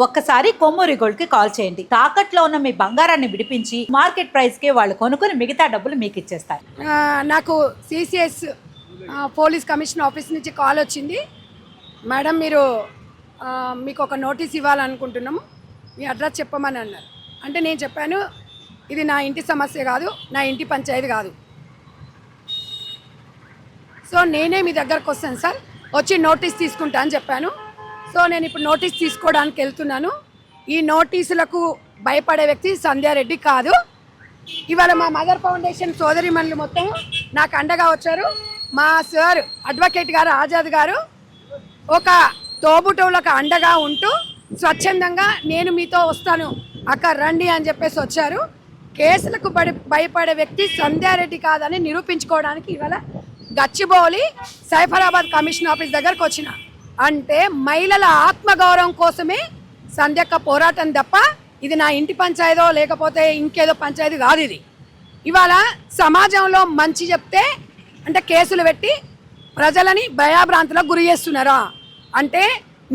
ఒక్కసారి కొమ్మూరి గోల్డ్ కి కాల్ చేయండి. తాకట్లో ఉన్న మీ బంగారాన్ని విడిపించి మార్కెట్ ప్రైస్ కి వాళ్ళు కొనుక్కుని మిగతా డబ్బులు మీకు ఇచ్చేస్తారు. నాకు సిసిఎస్ పోలీస్ కమిషన్ ఆఫీస్ నుంచి కాల్ వచ్చింది. మేడం మీకు ఒక నోటీస్ ఇవ్వాలనుకుంటున్నాము, మీ అడ్రస్ చెప్పమని అన్నారు. అంటే నేను చెప్పాను, ఇది నా ఇంటి సమస్య కాదు, నా ఇంటి పంచాయతీ కాదు. సో నేనే మీ దగ్గరకు వస్తాను సార్, వచ్చి నోటీస్ తీసుకుంటా అని చెప్పాను. సో నేను ఇప్పుడు నోటీస్ తీసుకోవడానికి వెళ్తున్నాను. ఈ నోటీసులకు భయపడే వ్యక్తి సంధ్యారెడ్డి కాదు. ఇవాళ మా మదర్ ఫౌండేషన్ సోదరిమణులు మొత్తం నాకు అండగా వచ్చారు. మా సార్ అడ్వకేట్ గారు ఆజాద్ గారు ఒక తోబుటోళ్ళకు అండగా ఉంటూ స్వచ్ఛందంగా నేను మీతో వస్తాను అక్క రండి అని చెప్పేసి వచ్చారు. కేసులకు భయపడే వ్యక్తి సంధ్యారెడ్డి కాదని నిరూపించుకోవడానికి ఇవాళ గచ్చిబౌలి సైఫరాబాద్ కమిషన్ ఆఫీస్ దగ్గరకు వచ్చిన. అంటే మహిళల ఆత్మగౌరవం కోసమే సంధ్యక్క పోరాటం తప్ప ఇది నా ఇంటి పంచాయతీ లేకపోతే ఇంకేదో పంచాయతీ కాదు. ఇది ఇవాళ సమాజంలో మంచి చెప్తే అంటే కేసులు పెట్టి ప్రజలని భయాభ్రాంతులకు గురి చేస్తున్నారా? అంటే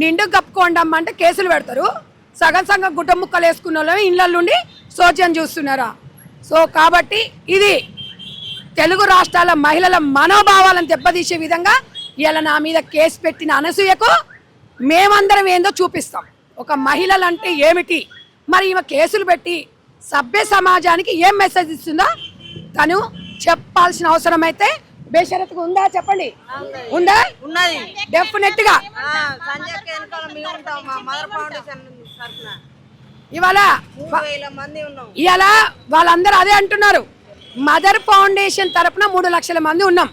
నిండు కప్పుకోండమ్మ అంటే కేసులు పెడతారు, సగం సగం గుట్ట ముక్కలు వేసుకున్న వాళ్ళు ఇళ్ళ నుండి సోచ్యం చూస్తున్నారా? సో కాబట్టి ఇది తెలుగు రాష్ట్రాల మహిళల మనోభావాలను దెబ్బతీసే విధంగా ఇలా నా మీద కేసు పెట్టిన అనసూయకు మేమందరం ఏందో చూపిస్తాం. ఒక మహిళలు అంటే ఏమిటి, మరి ఈమె కేసులు పెట్టి సభ్య సమాజానికి ఏం మెసేజ్ ఇస్తుందో తను చెప్పాల్సిన అవసరం అయితే బేషరతుగా ఉందా? చెప్పండి. ఉందా? డెఫినెట్ గా ఇవాళ వాళ్ళందరూ అదే అంటున్నారు. మదర్ ఫౌండేషన్ తరపున 3 లక్షల మంది ఉన్నాం.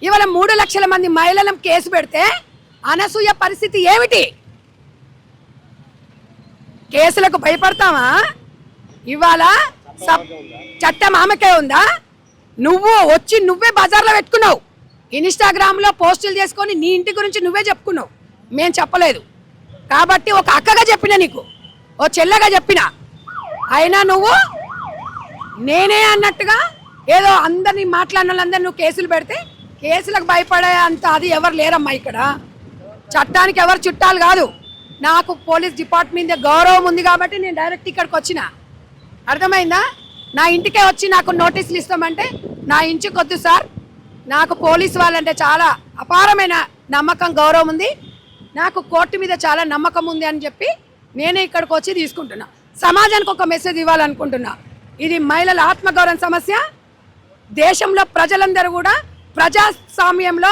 ఇవాళ 3 లక్షల మంది మహిళలను కేసు పెడితే అనసూయ పరిస్థితి ఏమిటి? కేసులకు భయపడతావా? ఇవాళ చట్టం ఆమెకే ఉందా? నువ్వు వచ్చి నువ్వే బజార్లో పెట్టుకున్నావు, ఇన్స్టాగ్రామ్లో పోస్టులు చేసుకొని నీ ఇంటి గురించి నువ్వే చెప్పుకున్నావు, మేం చెప్పలేదు. కాబట్టి ఒక అక్కగా చెప్పిన, నీకు ఓ చెల్లెగా చెప్పిన, అయినా నువ్వు నేనే అన్నట్టుగా ఏదో అందరినీ మాట్లాడిన వాళ్ళందరూ నువ్వు కేసులు పెడితే కేసులకు భయపడే అంత అది ఎవరు లేరమ్మా. ఇక్కడ చట్టానికి ఎవరు చుట్టాలు కాదు. నాకు పోలీస్ డిపార్ట్మెంట్ మీద గౌరవం ఉంది కాబట్టి నేను డైరెక్ట్ ఇక్కడికి వచ్చిన. అర్థమైందా? నా ఇంటికే వచ్చి నాకు నోటీసులు ఇస్తామంటే నా ఇంటికి వద్దు సార్, నాకు పోలీసు వాళ్ళంటే చాలా అపారమైన నమ్మకం గౌరవం ఉంది, నాకు కోర్టు మీద చాలా నమ్మకం ఉంది అని చెప్పి నేనే ఇక్కడికి వచ్చి తీసుకుంటున్నా. సమాజానికి ఒక మెసేజ్ ఇవ్వాలనుకుంటున్నా. ఇది మహిళల ఆత్మగౌరవం సమస్య. దేశంలో ప్రజలందరూ కూడా ప్రజాస్వామ్యంలో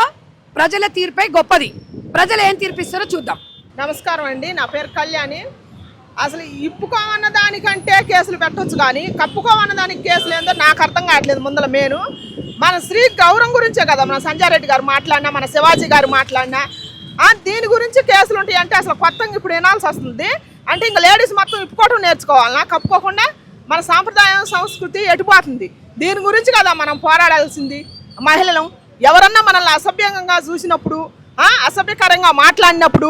ప్రజల తీర్పై గొప్పది. ప్రజలు ఏం తీర్పిస్తారో చూద్దాం. నమస్కారం అండి, నా పేరు కళ్యాణి. అసలు ఇప్పుకోమన్న దానికంటే కేసులు పెట్టవచ్చు, కానీ కప్పుకోమన్న దానికి కేసులు ఏందో నాకు అర్థం కావట్లేదు. ముందర మన స్త్రీ గౌరవం గురించే కదా మన సంజయారెడ్డి గారు మాట్లాడినా, మన శివాజీ గారు మాట్లాడినా దీని గురించి కేసులు ఉంటాయి. అంటే అసలు కొత్తగా ఇప్పుడు వినాల్సి వస్తుంది. అంటే ఇంకా లేడీస్ మొత్తం ఇప్పుకోవటం నేర్చుకోవాలన్నా, కప్పుకోకుండా మన సాంప్రదాయం సంస్కృతి ఎటుపోతుంది. దీని గురించి కదా మనం పోరాడాల్సింది. మహిళలు ఎవరన్నా మనల్ని అసభ్యంగా చూసినప్పుడు, అసభ్యకరంగా మాట్లాడినప్పుడు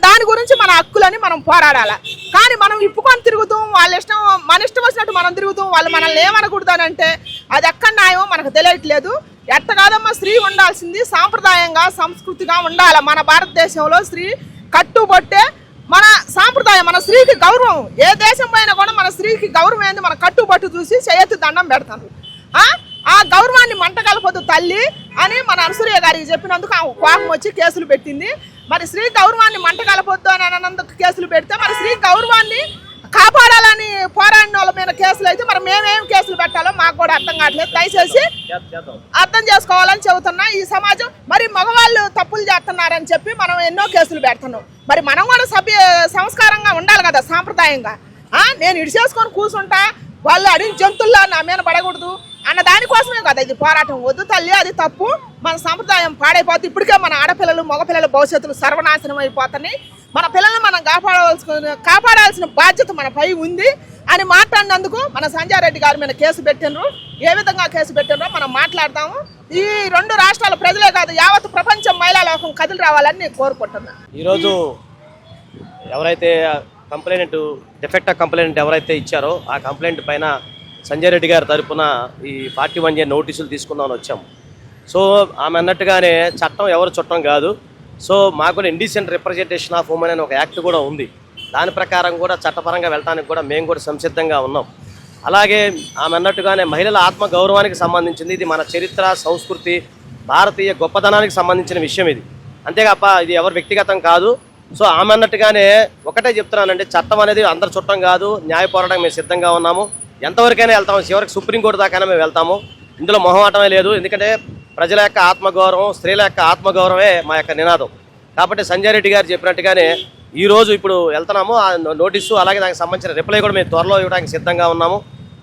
దాని గురించి మన హక్కులని మనం పోరాడాలి. కానీ మనం ఇప్పుకొని తిరుగుతాం, వాళ్ళ ఇష్టం మన ఇష్టం వచ్చినట్టు మనం తిరుగుతాం, వాళ్ళు మనల్ని ఏమనకూడదనంటే అది ఎక్కడ న్యాయమో మనకు తెలియట్లేదు. ఎట్ట కాదమ్మా, స్త్రీ ఉండాల్సింది సాంప్రదాయంగా సంస్కృతిగా ఉండాలి. మన భారతదేశంలో స్త్రీ కట్టుబట్టే మన సాంప్రదాయం, మన స్త్రీకి గౌరవం. ఏ దేశం పైన కూడా మన స్త్రీకి గౌరవం ఏంది, మన కట్టుబట్టు చూసి చేయెత్తి దండం పెడతాను. ఆ గౌరవాన్ని మంటగలపొద్దు తల్లి అని మన అనసూయ గారికి చెప్పినందుకు ఆ కోపం వచ్చి కేసులు పెట్టింది. మరి స్త్రీ గౌరవాన్ని మంటగలపొద్దు అని అన్నందుకు కేసులు పెడితే మరి స్త్రీ గౌరవాన్ని కాపాడాలని పోరాడిన వాళ్ళ మీద కేసులు అయితే మరి మేమేం కేసులు పెట్టాలో మాకు కూడా అర్థం కావట్లేదు. దయచేసి అర్థం చేసుకోవాలని చెబుతున్నా. ఈ సమాజం మరి మగవాళ్ళు తప్పులు చేస్తున్నారని చెప్పి మనం ఎన్నో కేసులు పెడుతున్నాం. మరి మనం కూడా సంస్కారంగా ఉండాలి కదా, సాంప్రదాయంగా. నేను ఇడిచేసుకొని కూర్చుంటా, వాళ్ళు అడిగిన జంతువుల్లో నా మీద పడకూడదు అన్న దానికోసమే కదా ఇది పోరాటం. వద్దు తల్లి, అది తప్పు. మన సంప్రదాయం పాడైపోతుంది. ఇప్పటికే మన ఆడపిల్లలు మగపిల్లల భవిష్యత్తులు సర్వనాశనం అయిపోతున్నాయి. మన పిల్లల్ని మనం కాపాడాల్సిన బాధ్యత మనపై ఉంది అని మాట్లాడినందుకు మన సంజయారెడ్డి గారి మీద కేసు పెట్టినరు. ఏ విధంగా కేసు పెట్టినరో మనం మాట్లాడతాము. ఈ 2 రాష్ట్రాల ప్రజలే కాదు, యావత్ ప్రపంచం మహిళా లోకం కదిలి రావాలని నేను కోరుకుంటున్నాను. ఈరోజు ఎవరైతే డిఫెక్ట్ కంప్లైంట్ ఎవరైతే ఇచ్చారో ఆ కంప్లైంట్ పైన సంజయారెడ్డి గారి తరపున ఈ 41 నోటీసులు తీసుకుందామని వచ్చాము. సో ఆమె అన్నట్టుగానే చట్టం ఎవరు చుట్టం కాదు. సో మాకు ఇండిసెంట్ రిప్రజెంటేషన్ ఆఫ్ ఉమెన్ అనే ఒక యాక్ట్ కూడా ఉంది. దాని ప్రకారం కూడా చట్టపరంగా వెళ్ళడానికి కూడా మేము కూడా సంసిద్ధంగా ఉన్నాం. అలాగే ఆమె అన్నట్టుగానే మహిళల ఆత్మగౌరవానికి సంబంధించింది, ఇది మన చరిత్ర, సంస్కృతి, భారతీయ గొప్పతనానికి సంబంధించిన విషయం ఇది. అంతేగాప ఇది ఎవరు వ్యక్తిగతం కాదు. సో ఆమె అన్నట్టుగానే ఒకటే చెప్తున్నానండి, చట్టం అనేది అందరు చుట్టం కాదు. న్యాయ పోరాటం మేము సిద్ధంగా ఉన్నాము. ఎంతవరకైనా వెళ్తాము, చివరికి సుప్రీంకోర్టు దాకైనా మేము వెళ్తాము. ఇందులో మొహమాటమే లేదు. ఎందుకంటే ప్రజల యొక్క ఆత్మగౌరవం, స్త్రీల యొక్క ఆత్మగౌరవమే మా యొక్క నినాదం. కాబట్టి సంజయ్ రెడ్డి గారు చెప్పినట్టుగానే ఈరోజు ఇప్పుడు వెళ్తున్నాము. ఆ నోటీసు అలాగే దానికి సంబంధించిన రిప్లై కూడా మేము త్వరలో ఇవ్వడానికి సిద్ధంగా ఉన్నాము.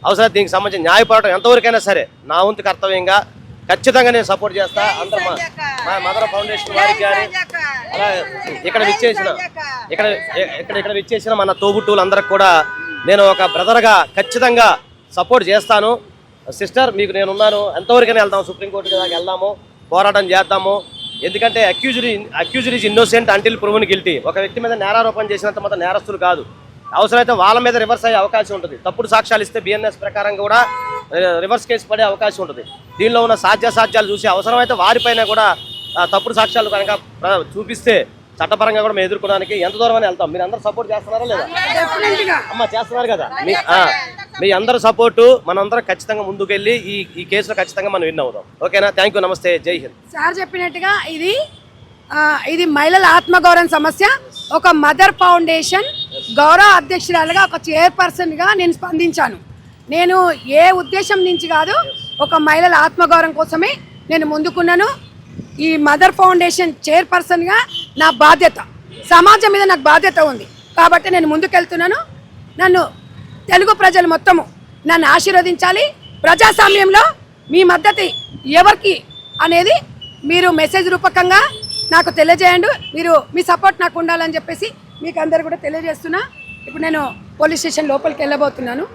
అవసరం దీనికి సంబంధించిన న్యాయ పోరాటం ఎంతవరకైనా సరే నా వంతు కర్తవ్యంగా ఖచ్చితంగా నేను సపోర్ట్ చేస్తా. అందరూ మా మదర్ ఫౌండేషన్ వారికి కానీ అలా ఇక్కడ విచ్చేసిన మన తోబుట్టువులందరికి కూడా నేను ఒక బ్రదర్గా ఖచ్చితంగా సపోర్ట్ చేస్తాను. సిస్టర్ మీకు నేనున్నాను, ఎంతవరకైనా వెళ్దాము, సుప్రీంకోర్టు దాకా వెళ్దాము, పోరాటం చేద్దాము. ఎందుకంటే accused is innocent until proven guilty. ఒక వ్యక్తి మీద నేరారోపణ చేసినంత మాత్రం నేరస్తులు కాదు. అవసరమైతే వాళ్ళ మీద రివర్స్ అయ్యే అవకాశం ఉంటుంది. తప్పుడు సాక్ష్యాలు ఇస్తే బిఎన్ఎస్ ప్రకారం కూడా రివర్స్ కేసు పడే అవకాశం ఉంటుంది. దీనిలో ఉన్న సాధ్యాసాధ్యాలు చూసి అవసరమైతే వారిపైన కూడా తప్పుడు సాక్ష్యాలు కనుక చూపిస్తే చట్టపరంగా కూడా మేము ఎదుర్కోవడానికి ఎంత దూరం అని వెళ్తాం. మీరు అందరూ సపోర్ట్ చేస్తున్నారా లేదా? అమ్మ చేస్తున్నారు కదా. మీ అందరూ సపోర్టు, మనందరం ఖచ్చితంగా ముందుకెళ్ళి ఈ కేసులో ఖచ్చితంగా మనం విన్ అవుదాం. ఓకేనా? థ్యాంక్ యూ, నమస్తే, జై హింద్. సార్ చెప్పినట్టుగా ఇది మహిళల ఆత్మగౌరవం సమస్య. ఒక మదర్ ఫౌండేషన్ గౌరవ అధ్యక్షురాలుగా, ఒక చైర్పర్సన్గా నేను స్పందించాను. నేను ఏ ఉద్దేశం నుంచి కాదు, ఒక మహిళల ఆత్మగౌరవం కోసమే నేను ముందుకున్నాను. ఈ మదర్ ఫౌండేషన్ చైర్పర్సన్గా నా బాధ్యత, సమాజం మీద నాకు బాధ్యత ఉంది కాబట్టి నేను ముందుకెళ్తున్నాను. నన్ను తెలుగు ప్రజలు మొత్తము నన్ను ఆశీర్వదించాలి. ప్రజాస్వామ్యంలో మీ మద్దతు ఎవరికి అనేది మీరు మెసేజ్ రూపకంగా నాకు తెలియజేయండి. మీరు మీ సపోర్ట్ నాకు ఉండాలని చెప్పేసి మీకు అందరు కూడా తెలియజేస్తున్నా. ఇప్పుడు నేను పోలీస్ స్టేషన్ లోపలికి వెళ్ళబోతున్నాను.